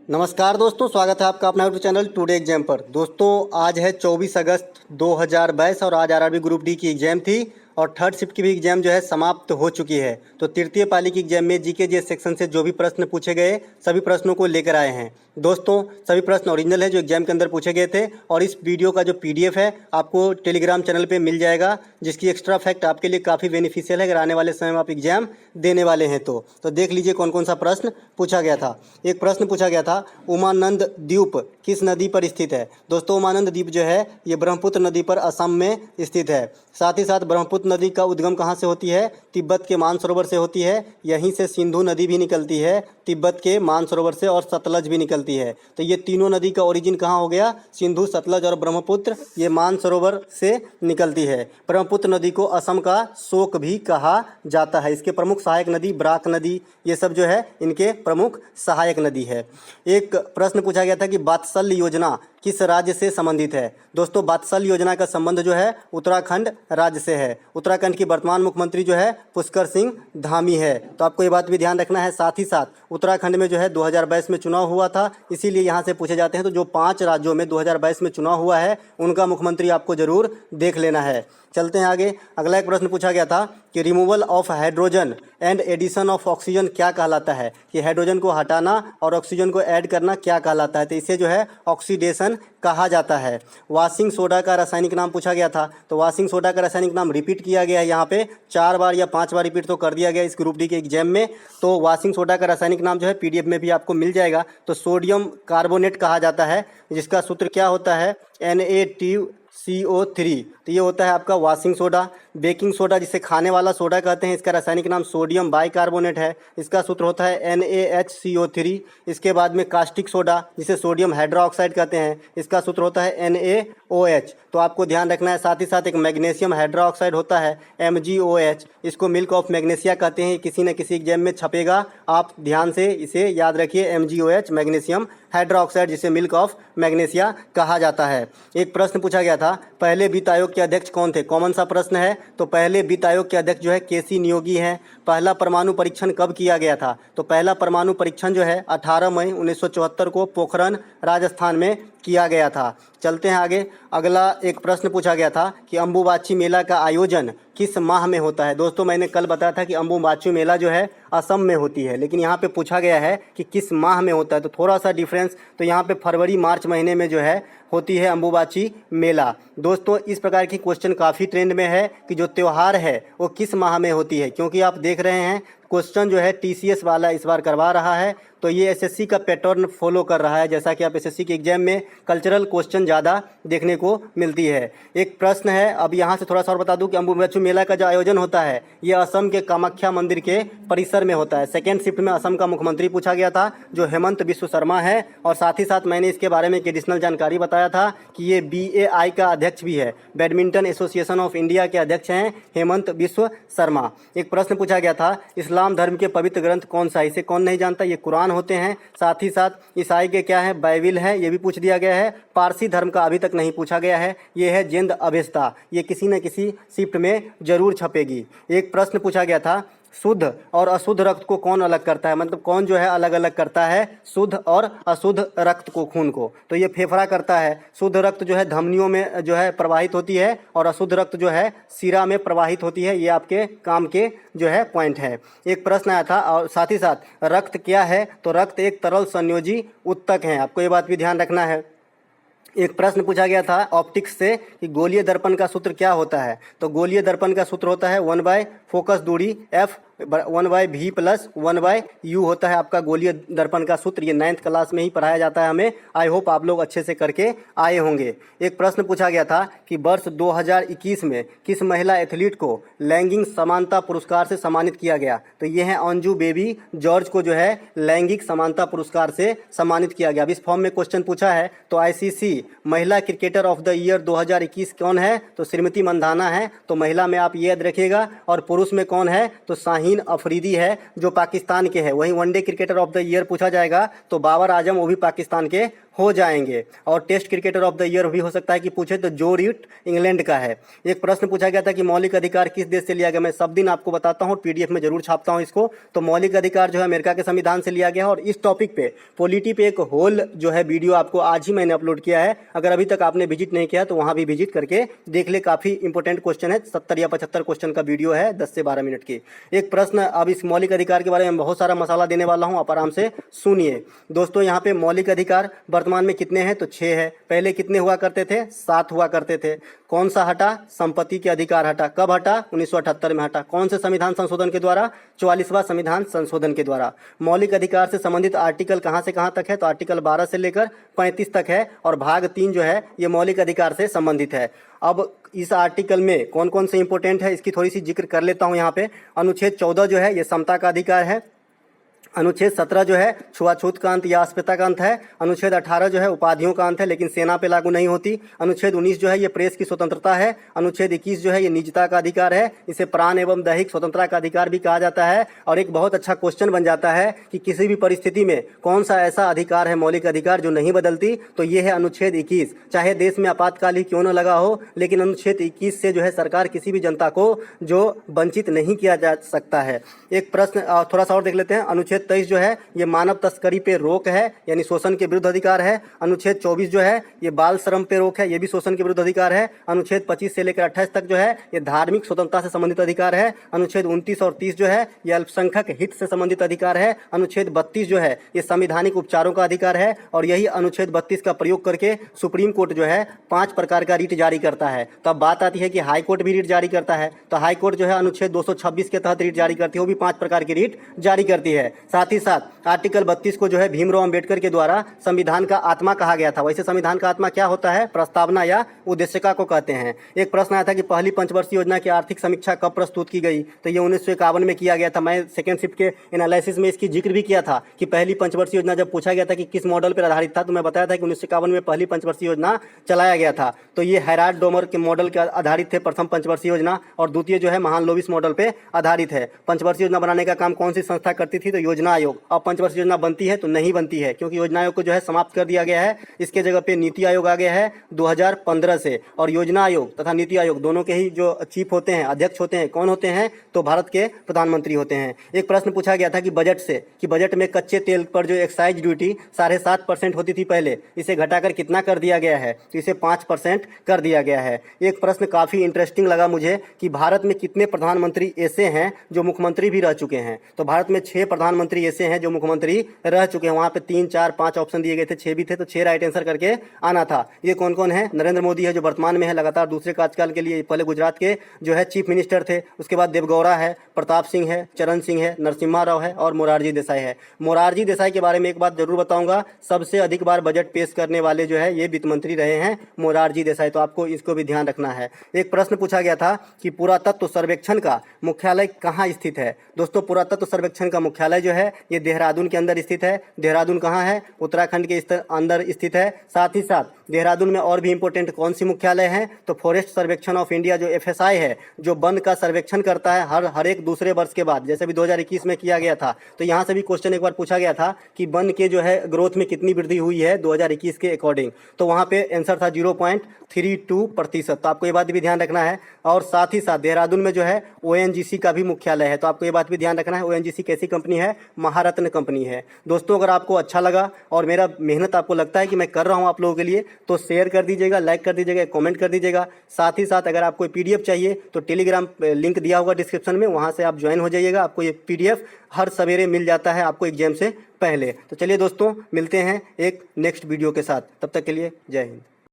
नमस्कार दोस्तों, स्वागत है आपका अपना यूट्यूब चैनल टुडे एग्जाम पर। दोस्तों आज है 24 अगस्त 2022 और आज आरआरबी ग्रुप डी की एग्जाम थी और थर्ड शिफ्ट की भी एग्जाम जो है समाप्त हो चुकी है। तो तृतीय पाली की एग्जाम में जीके जे सेक्शन से जो भी प्रश्न पूछे गए सभी प्रश्नों को लेकर आए हैं। दोस्तों सभी प्रश्न ओरिजिनल है जो एग्जाम के अंदर पूछे गए थे और इस वीडियो का जो पीडीएफ है आपको टेलीग्राम चैनल पे मिल जाएगा, जिसकी एक्स्ट्रा फैक्ट आपके लिए काफ़ी बेनिफिशियल है अगर आने वाले समय में आप एग्जाम देने वाले हैं तो देख लीजिए कौन कौन सा प्रश्न पूछा गया था। एक प्रश्न पूछा गया था, उमानंद द्वीप किस नदी पर स्थित है। दोस्तों उमानंद द्वीप जो है ये ब्रह्मपुत्र नदी पर असम में स्थित है। साथ ही साथ ब्रह्मपुत्र नदी का उद्गम कहाँ से होती है, तिब्बत के मानसरोवर से होती है। यहीं से सिंधु नदी भी निकलती है तिब्बत के मानसरोवर से, और सतलज भी निकलती है। तो ये तीनों नदी का ओरिजिन कहाँ हो गया, सिंधु, सतलज और ब्रह्मपुत्र, ये मानसरोवर से निकलती है। ब्रह्मपुत्र नदी को असम का शोक भी कहा जाता है। इसके प्रमुख सहायक नदी बराक नदी, ये सब जो है इनके प्रमुख सहायक नदी है। एक प्रश्न पूछा गया था कि वात्सल्य योजना किस राज्य से संबंधित है। दोस्तों वात्सल्य योजना का संबंध जो है उत्तराखंड राज्य से है। उत्तराखंड की वर्तमान मुख्यमंत्री जो है पुष्कर सिंह धामी है, तो आपको ये बात भी ध्यान रखना है। साथ ही साथ उत्तराखंड में जो है 2022 में चुनाव हुआ था, इसीलिए यहाँ से पूछे जाते हैं। तो जो 5 राज्यों में 2022 में चुनाव हुआ है उनका मुख्यमंत्री आपको जरूर देख लेना है। चलते हैं आगे। अगला एक प्रश्न पूछा गया था कि removal of hydrogen and addition of oxygen क्या कहलाता है, कि हाइड्रोजन को हटाना और ऑक्सीजन को ऐड करना क्या कहलाता है। तो इसे जो है ऑक्सीडेशन कहा जाता है। वाशिंग सोडा का रासायनिक नाम पूछा गया था, तो वाशिंग सोडा का रासायनिक नाम रिपीट किया गया है यहाँ पे 4 बार या 5 बार रिपीट तो कर दिया गया इस ग्रुप डी के एग्जाम में। तो वाशिंग सोडा का रासायनिक नाम जो है पीडीएफ में भी आपको मिल जाएगा। तो सोडियम कार्बोनेट कहा जाता है, जिसका सूत्र क्या होता है Na2CO3। तो ये होता है आपका वाशिंग सोडा। बेकिंग सोडा जिसे खाने वाला सोडा कहते हैं, इसका रासायनिक नाम सोडियम बाइकार्बोनेट है, इसका सूत्र होता है NaHCO3। इसके बाद में कास्टिक सोडा जिसे सोडियम हाइड्रोक्साइड कहते हैं, इसका सूत्र होता है NaOH। तो आपको ध्यान रखना है। साथ ही साथ एक मैग्नीशियम हाइड्रोक्साइड होता है MgOH, इसको मिल्क ऑफ मैग्नीशिया कहते हैं। किसी न किसी एग्जाम में छपेगा, आप ध्यान से इसे याद रखिए, MgOH मैग्नीशियम हाइड्रोक्साइड जिसे मिल्क ऑफ मैग्नीशिया कहा जाता है। एक प्रश्न पूछा गया था, पहले वित्त आयोग के अध्यक्ष कौन थे। कॉमन सा प्रश्न है। तो पहले वित्त आयोग के अध्यक्ष जो है केसी नियोगी हैं। पहला परमाणु परीक्षण कब किया गया था, तो पहला परमाणु परीक्षण जो है 18 मई 1974 को पोखरण राजस्थान में किया गया था। चलते हैं आगे। अगला एक प्रश्न पूछा गया था कि अम्बुबाची मेला का आयोजन किस माह में होता है। दोस्तों मैंने कल बताया था कि अम्बुबाची मेला जो है असम में होती है, लेकिन यहाँ पे पूछा गया है कि किस माह में होता है। तो थोड़ा सा डिफरेंस, तो यहाँ पे फरवरी मार्च महीने में जो है होती है अम्बुबाची मेला। दोस्तों इस प्रकार की क्वेश्चन काफ़ी ट्रेंड में है कि जो त्यौहार है वो किस माह में होती है, क्योंकि आप देख रहे हैं क्वेश्चन जो है टीसीएस वाला इस बार करवा रहा है, तो ये एसएससी का पैटर्न फॉलो कर रहा है। जैसा कि आप एसएससी के एग्जाम में कल्चरल क्वेश्चन ज़्यादा देखने को मिलती है। एक प्रश्न है, अब यहाँ से थोड़ा सा और बता दूं कि अम्बुबाची मेला का जो आयोजन होता है ये असम के कामाख्या मंदिर के परिसर में होता है। सेकेंड शिफ्ट में असम का मुख्यमंत्री पूछा गया था जो हेमंत बिस्व शर्मा है, और साथ ही साथ मैंने इसके बारे में एक एडिशनल जानकारी बताया था कि ये BAI का अध्यक्ष भी है, बैडमिंटन एसोसिएशन ऑफ इंडिया के अध्यक्ष हैं हेमंत बिस्व शर्मा। एक प्रश्न पूछा गया था, इस्लाम धर्म के पवित्र ग्रंथ कौन सा है। इसे कौन नहीं जानता, ये कुरान होते हैं। साथ ही साथ ईसाई के क्या है, बाइबिल है, ये भी पूछ दिया गया है। पारसी धर्म का अभी तक नहीं पूछा गया है, ये है जिंद अवेस्ता, ये किसी न किसी शिफ्ट में जरूर छपेगी। एक प्रश्न पूछा गया था, शुद्ध और अशुद्ध रक्त को कौन अलग करता है, मतलब कौन जो है अलग अलग करता है शुद्ध और अशुद्ध रक्त को, खून को। तो ये फेफड़ा करता है। शुद्ध रक्त जो है धमनियों में जो है प्रवाहित होती है और अशुद्ध रक्त जो है सिरा में प्रवाहित होती है। ये आपके काम के जो है पॉइंट है। एक प्रश्न आया था, और साथ ही साथ रक्त क्या है, तो रक्त एक तरल संयोजी उत्तक है, आपको ये बात भी ध्यान रखना है। एक प्रश्न पूछा गया था ऑप्टिक्स से कि गोलीय दर्पण का सूत्र क्या होता है, तो गोलीय दर्पण का सूत्र होता है 1/, फोकस दूरी F 1/V + 1/U होता है आपका गोलीय दर्पण का सूत्र। ये 9th क्लास में ही पढ़ाया जाता है हमें। आई होप आप लोग अच्छे से करके आए होंगे। एक प्रश्न पूछा गया था कि वर्ष 2021 में किस महिला एथलीट को लैंगिक समानता पुरस्कार से सम्मानित किया गया, तो ये है अंजू बेबी जॉर्ज को जो है लैंगिक समानता पुरस्कार से सम्मानित किया गया। अब इस फॉर्म में क्वेश्चन पूछा है, तो ICC महिला क्रिकेटर ऑफ द ईयर 2021 कौन है, तो श्रीमती मंधाना है। तो महिला में आप ये याद रखिएगा, और पुरुष में कौन है, तो शाहीन अफरीदी है जो पाकिस्तान के हैं। वहीं one day cricketer of the year पूछा जाएगा तो बाबर आजम, वो भी पाकिस्तान के हो जाएंगे। और test cricketer of the year भी हो सकता है कि पूछे तो जो रूट इंग्लैंड का है। एक प्रश्न पूछा गया था कि मौलिक अधिकार किस देश से लिया गया। मैं सब दिन आपको बताता हूँ, पीडीएफ में जरूर छापता हूँ इसको। तो मौलिक अधिकार जो है अमेरिका के संविधान से लिया गया है। और इस टॉपिक पे पॉलिटी पे एक होल जो है वीडियो आपको आज ही मैंने अपलोड किया है। अगर अभी तक आपने विजिट नहीं किया तो वहाँ भी विजिट करके देख ले, काफ़ी इंपॉर्टेंट क्वेश्चन है, 70 या 75 क्वेश्चन का वीडियो है, 10 से 12 मिनट की। एक प्रश्न, अब इस मौलिक अधिकार के बारे में बहुत सारा मसाला देने वाला हूँ, आप आराम से सुनिए। दोस्तों यहाँ पे मौलिक अधिकार वर्तमान में कितने हैं तो 6 है। पहले कितने हुआ करते थे? 7 हुआ करते थे। कौन सा हटा? संपत्ति के अधिकार हटा। कब हटा? 1978 में हटा। कौन से संविधान संशोधन के द्वारा? 44वां संविधान संशोधन के द्वारा। मौलिक अधिकार से संबंधित आर्टिकल कहाँ से कहाँ तक है तो आर्टिकल 12 से लेकर 35 तक है। और भाग 3 जो है ये मौलिक अधिकार से संबंधित है। अब इस आर्टिकल में कौन कौन से इंपॉर्टेंट है इसकी थोड़ी सी जिक्र कर लेता हूँ यहाँ पे। अनुच्छेद 14 जो है ये समता का अधिकार है। अनुच्छेद 17 जो है छुआछूत का अंत या अस्पृश्यता का अंत है। अनुच्छेद 18 जो है उपाधियों का अंत है, लेकिन सेना पे लागू नहीं होती। अनुच्छेद 19 जो है ये प्रेस की स्वतंत्रता है। अनुच्छेद 21 जो है ये निजता का अधिकार है। इसे प्राण एवं दैहिक स्वतंत्रता का अधिकार भी कहा जाता है। और एक बहुत अच्छा क्वेश्चन बन जाता है कि किसी भी परिस्थिति में कौन सा ऐसा अधिकार है, मौलिक अधिकार, जो नहीं बदलती, तो ये है अनुच्छेद 21। चाहे देश में आपातकाल ही क्यों न लगा हो, लेकिन अनुच्छेद 21 से जो है सरकार किसी भी जनता को जो वंचित नहीं किया जा सकता है। एक प्रश्न थोड़ा सा और देख लेते हैं। अनुच्छेद 23 जो है ये मानव तस्करी पे रोक है, यानी शोषण के विरुद्ध अधिकार है। अनुच्छेद 24 जो है ये बाल श्रम पे रोक है, ये भी शोषण के विरुद्ध अधिकार है। अनुच्छेद 25 से लेकर 28 तक जो है ये धार्मिक स्वतंत्रता से संबंधित अधिकार है। अनुच्छेद 29 और 30 जो है ये अल्पसंख्यक हित से संबंधित अधिकार है। अनुच्छेद 32 जो है ये संवैधानिक उपचारों का अधिकार है। और यही अनुच्छेद 32 का प्रयोग करके सुप्रीम कोर्ट जो है 5 प्रकार का रिट जारी करता है। तो अब बात आती है कि हाई कोर्ट भी रिट जारी करता है। तो हाई कोर्ट जो है अनुच्छेद 226 के तहत रिट जारी करती है, वो भी 5 प्रकार की रिट जारी करती है। साथ ही साथ आर्टिकल 32 को जो है भीमराव अंबेडकर के द्वारा संविधान का आत्मा कहा गया था। वैसे संविधान का आत्मा क्या होता है? प्रस्तावना या उद्देशिका को कहते हैं। एक प्रश्न आया था कि पहली पंचवर्षीय योजना की आर्थिक समीक्षा कब प्रस्तुत की गई, तो ये 1951 में किया गया था। मैं सेकंड शिफ्ट के एनालिसिस में इसकी जिक्र भी किया था कि पहली पंचवर्षीय योजना जब पूछा गया था कि किस मॉडल पर आधारित था, तो मैं बताया था कि 1951 में पहली पंचवर्षीय योजना चलाया गया था। तो ये हैराल्ड डोमर के मॉडल के आधारित थे प्रथम पंचवर्षीय योजना, और द्वितीय जो है महान लोविस मॉडल पे आधारित है। पंचवर्षीय योजना बनाने का काम कौन सी संस्था करती थी? तो योजना आयोग। अब पंचवर्षीय योजना बनती है तो नहीं बनती है, क्योंकि योजना आयोग को जो है समाप्त कर दिया गया है। इसके जगह पे नीति आयोग आ गया है 2015 से। और योजना आयोग तथा नीति आयोग दोनों के ही जो चीफ होते हैं, अध्यक्ष होते हैं, कौन होते हैं? तो भारत के प्रधानमंत्री होते हैं। एक प्रश्न पूछा गया था कि बजट से, कि बजट में कच्चे तेल पर जो एक्साइज ड्यूटी 7.5% होती थी पहले, इसे घटाकर कितना कर दिया गया है? तो इसे 5% कर दिया गया है। एक प्रश्न काफी इंटरेस्टिंग लगा मुझे कि भारत में कितने प्रधानमंत्री ऐसे हैं जो मुख्यमंत्री भी रह चुके हैं। तो भारत में 6 प्रधानमंत्री ऐसे हैं जो मुख्यमंत्री रह चुके हैं। वहां पे 3, 4, 5 ऑप्शन दिए गए थे, 6 भी थे, तो 6 राइट आंसर करके आना था। ये कौन कौन है? नरेंद्र मोदी है जो वर्तमान में है लगातार दूसरे कार्यकाल के लिए, पहले गुजरात के जो है चीफ मिनिस्टर थे। उसके बाद देवगौड़ा है, प्रताप सिंह है, चरण सिंह है, नरसिम्हा राव है और मोरारजी देसाई है। मोरारजी देसाई के बारे में एक बात जरूर बताऊंगा, सबसे अधिक बार बजट पेश करने वाले जो है ये वित्त मंत्री रहे हैं मोरारजी देसाई, तो आपको इसको भी ध्यान रखना है। एक प्रश्न पूछा गया था कि पुरातत्व सर्वेक्षण का मुख्यालय कहाँ स्थित है। दोस्तों पुरातत्व सर्वेक्षण का मुख्यालय जो है ये देहरादून के अंदर स्थित है। देहरादून कहाँ है? उत्तराखंड के अंदर स्थित है। साथ ही साथ देहरादून में और भी इंपॉर्टेंट कौन सी मुख्यालय है? तो फॉरेस्ट सर्वेक्षण ऑफ इंडिया जो FSI है, जो वन का सर्वेक्षण करता है हर एक दूसरे वर्ष के बाद, जैसे भी 2021 में किया गया था। तो यहाँ से भी क्वेश्चन एक बार पूछा गया था कि वन के जो है ग्रोथ में कितनी वृद्धि हुई है 2021 के अकॉर्डिंग, तो वहाँ पे आंसर था 0.32%। तो आपको ये बात भी ध्यान रखना है। और साथ ही साथ देहरादून में जो है ONGC का भी मुख्यालय है, तो आपको ये बात भी ध्यान रखना है। ONGC कैसी कंपनी है? महारत्न कंपनी है। दोस्तों अगर आपको अच्छा लगा और मेरा मेहनत आपको लगता है कि मैं कर रहा हूँ आप लोगों के लिए, तो शेयर कर दीजिएगा, लाइक कर दीजिएगा, कमेंट कर दीजिएगा। साथ ही साथ अगर आपको PDF चाहिए तो टेलीग्राम लिंक दिया होगा डिस्क्रिप्शन में, वहाँ से आप ज्वाइन हो जाइएगा। आपको ये PDF हर सवेरे मिल जाता है आपको एग्जाम से पहले। तो चलिए दोस्तों मिलते हैं एक नेक्स्ट वीडियो के साथ, तब तक के लिए जय हिंद।